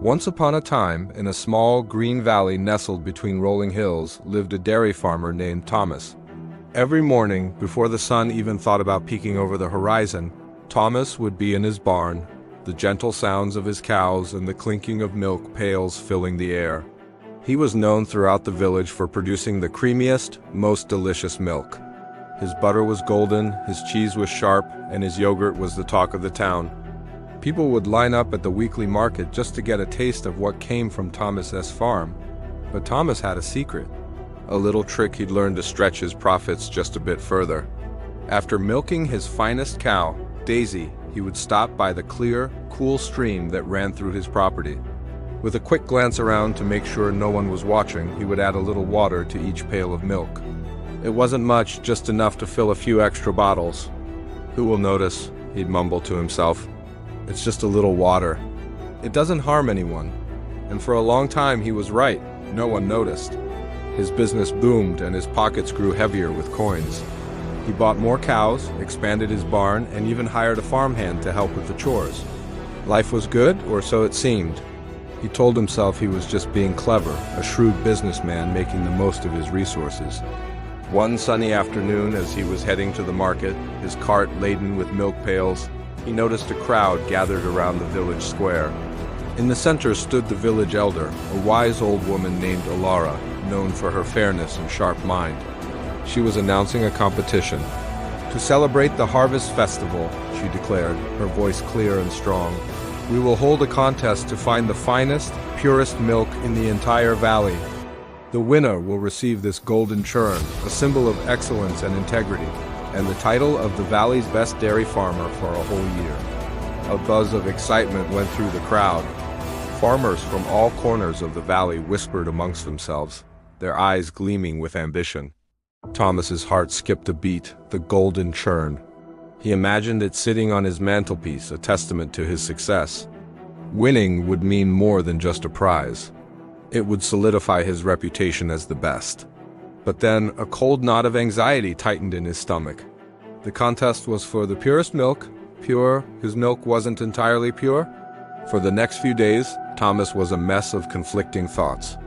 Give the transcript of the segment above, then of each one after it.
Once upon a time, in a small green valley nestled between rolling hills, lived a dairy farmer named Thomas. Every morning, before the sun even thought about peeking over the horizon, Thomas would be in his barn, the gentle sounds of his cows and the clinking of milk pails filling the air. He was known throughout the village for producing the creamiest, most delicious milk. His butter was golden, his cheese was sharp, and his yogurt was the talk of the town. People would line up at the weekly market just to get a taste of what came from Thomas's farm. But Thomas had a secret, a little trick he'd learned to stretch his profits just a bit further. After milking his finest cow, Daisy, he would stop by the clear, cool stream that ran through his property. With a quick glance around to make sure no one was watching, he would add a little water to each pail of milk. It wasn't much, just enough to fill a few extra bottles. "Who will notice?" he'd mumble to himself. "It's just a little water. It doesn't harm anyone." And for a long time he was right. No one noticed. His business boomed and his pockets grew heavier with coins. He bought more cows, expanded his barn, and even hired a farmhand to help with the chores. Life was good, or so it seemed. He told himself he was just being clever, a shrewd businessman making the most of his resources. One sunny afternoon, as he was heading to the market, his cart laden with milk pails, he noticed a crowd gathered around the village square. In the center stood the village elder, a wise old woman named Alara, known for her fairness and sharp mind. She was announcing a competition. "To celebrate the harvest festival," she declared, her voice clear and strong, "we will hold a contest to find the finest, purest milk in the entire valley. The winner will receive this golden churn, a symbol of excellence and integrity, and the title of the valley's best dairy farmer for a whole year." A buzz of excitement went through the crowd. Farmers from all corners of the valley whispered amongst themselves, their eyes gleaming with ambition. Thomas's heart skipped a beat, the golden churn. He imagined it sitting on his mantelpiece, a testament to his success. Winning would mean more than just a prize. It would solidify his reputation as the best. But then a cold knot of anxiety tightened in his stomach. The contest was for the purest milk. Pure, his milk wasn't entirely pure. For the next few days, Thomas was a mess of conflicting thoughts.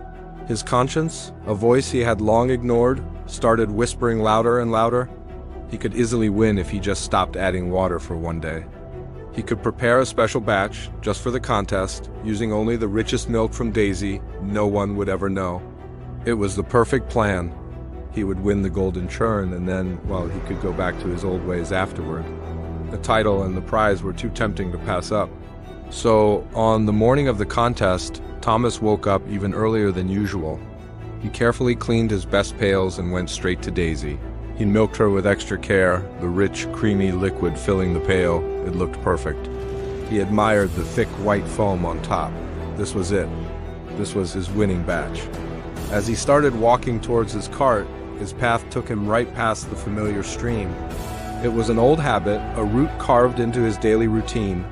His conscience, a voice he had long ignored, started whispering louder and louder. He could easily win if he just stopped adding water for one day. He could prepare a special batch, just for the contest, using only the richest milk from Daisy. No one would ever know. It was the perfect plan. He would win the golden churn, and then, well, he could go back to his old ways afterward. The title and the prize were too tempting to pass up. So, on the morning of the contest, Thomas woke up even earlier than usual. He carefully cleaned his best pails and went straight to Daisy. He milked her with extra care, the rich, creamy liquid filling the pail. It looked perfect. He admired the thick white foam on top. This was it. This was his winning batch. As he started walking towards his cart, his path took him right past the familiar stream. It was an old habit, a route carved into his daily routine.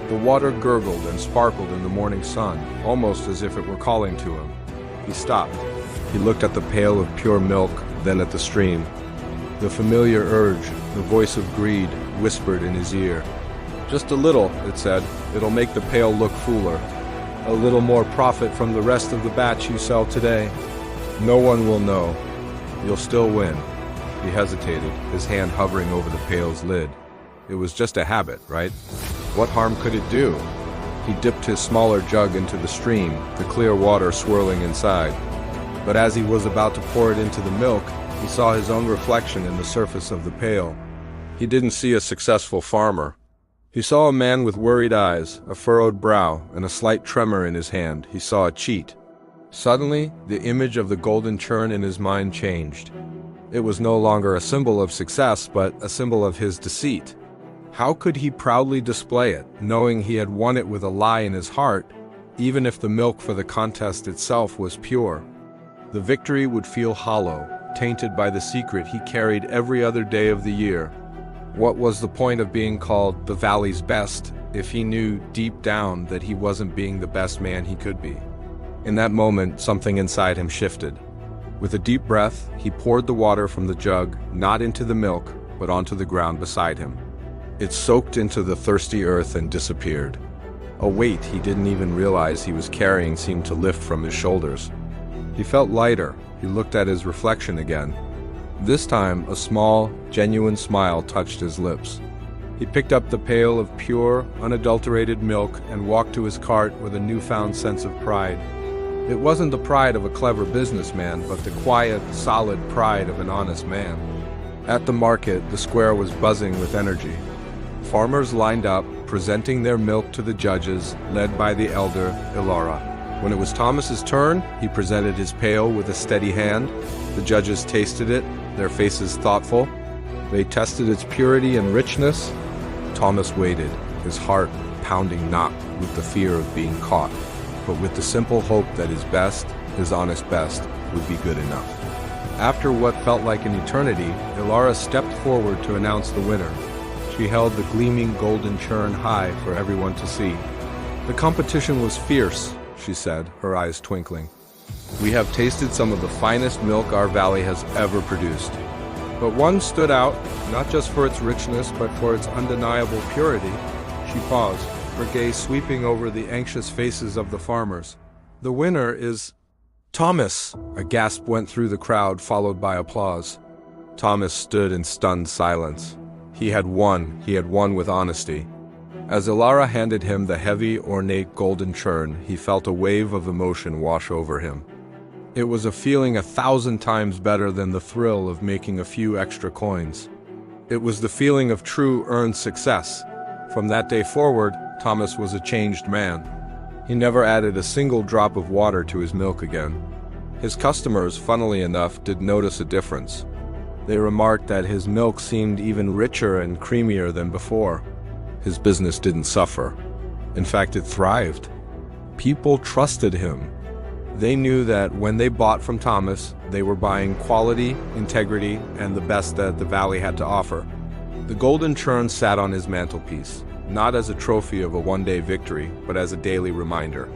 The water gurgled and sparkled in the morning sun, almost as if it were calling to him. He stopped. He looked at the pail of pure milk, then at the stream. The familiar urge, the voice of greed, whispered in his ear. "Just a little," it said. "It'll make the pail look fuller. A little more profit from the rest of the batch you sell today. No one will know. You'll still win." He hesitated, his hand hovering over the pail's lid. It was just a habit, right? What harm could it do? He dipped his smaller jug into the stream, the clear water swirling inside. But as he was about to pour it into the milk, he saw his own reflection in the surface of the pail. He didn't see a successful farmer. He saw a man with worried eyes, a furrowed brow, and a slight tremor in his hand. He saw a cheat. Suddenly, the image of the golden churn in his mind changed. It was no longer a symbol of success, but a symbol of his deceit. How could he proudly display it, knowing he had won it with a lie in his heart, even if the milk for the contest itself was pure? The victory would feel hollow, tainted by the secret he carried every other day of the year. What was the point of being called the valley's best if he knew deep down that he wasn't being the best man he could be? In that moment, something inside him shifted. With a deep breath, he poured the water from the jug, not into the milk, but onto the ground beside him. It soaked into the thirsty earth and disappeared. A weight he didn't even realize he was carrying seemed to lift from his shoulders. He felt lighter. He looked at his reflection again. This time, a small, genuine smile touched his lips. He picked up the pail of pure, unadulterated milk and walked to his cart with a newfound sense of pride. It wasn't the pride of a clever businessman, but the quiet, solid pride of an honest man. At the market, the square was buzzing with energy. Farmers lined up, presenting their milk to the judges, led by the elder, Ilara. When it was Thomas's turn, he presented his pail with a steady hand. The judges tasted it, their faces thoughtful. They tested its purity and richness. Thomas waited, his heart pounding not with the fear of being caught, but with the simple hope that his best, his honest best, would be good enough. After what felt like an eternity, Ilara stepped forward to announce the winner. She held the gleaming golden churn high for everyone to see. "The competition was fierce," she said, her eyes twinkling. "We have tasted some of the finest milk our valley has ever produced. But one stood out, not just for its richness, but for its undeniable purity." She paused, her gaze sweeping over the anxious faces of the farmers. "The winner is Thomas!" A gasp went through the crowd, followed by applause. Thomas stood in stunned silence. He had won with honesty. As Ilara handed him the heavy, ornate golden churn, he felt a wave of emotion wash over him. It was a feeling 1,000 times better than the thrill of making a few extra coins. It was the feeling of true earned success. From that day forward, Thomas was a changed man. He never added a single drop of water to his milk again. His customers, funnily enough, did notice a difference. They remarked that his milk seemed even richer and creamier than before. His business didn't suffer. In fact, it thrived. People trusted him. They knew that when they bought from Thomas, they were buying quality, integrity, and the best that the valley had to offer. The golden churn sat on his mantelpiece, not as a trophy of a one-day victory, but as a daily reminder.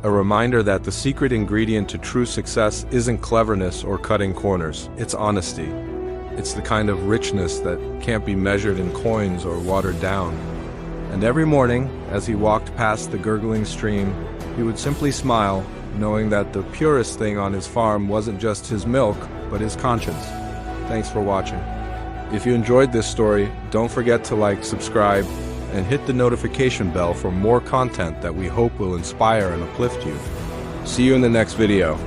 A reminder that the secret ingredient to true success isn't cleverness or cutting corners, it's honesty. It's the kind of richness that can't be measured in coins or watered down. And every morning, as he walked past the gurgling stream, he would simply smile, knowing that the purest thing on his farm wasn't just his milk, but his conscience. Thanks for watching. If you enjoyed this story, don't forget to like, subscribe, and hit the notification bell for more content that we hope will inspire and uplift you. See you in the next video.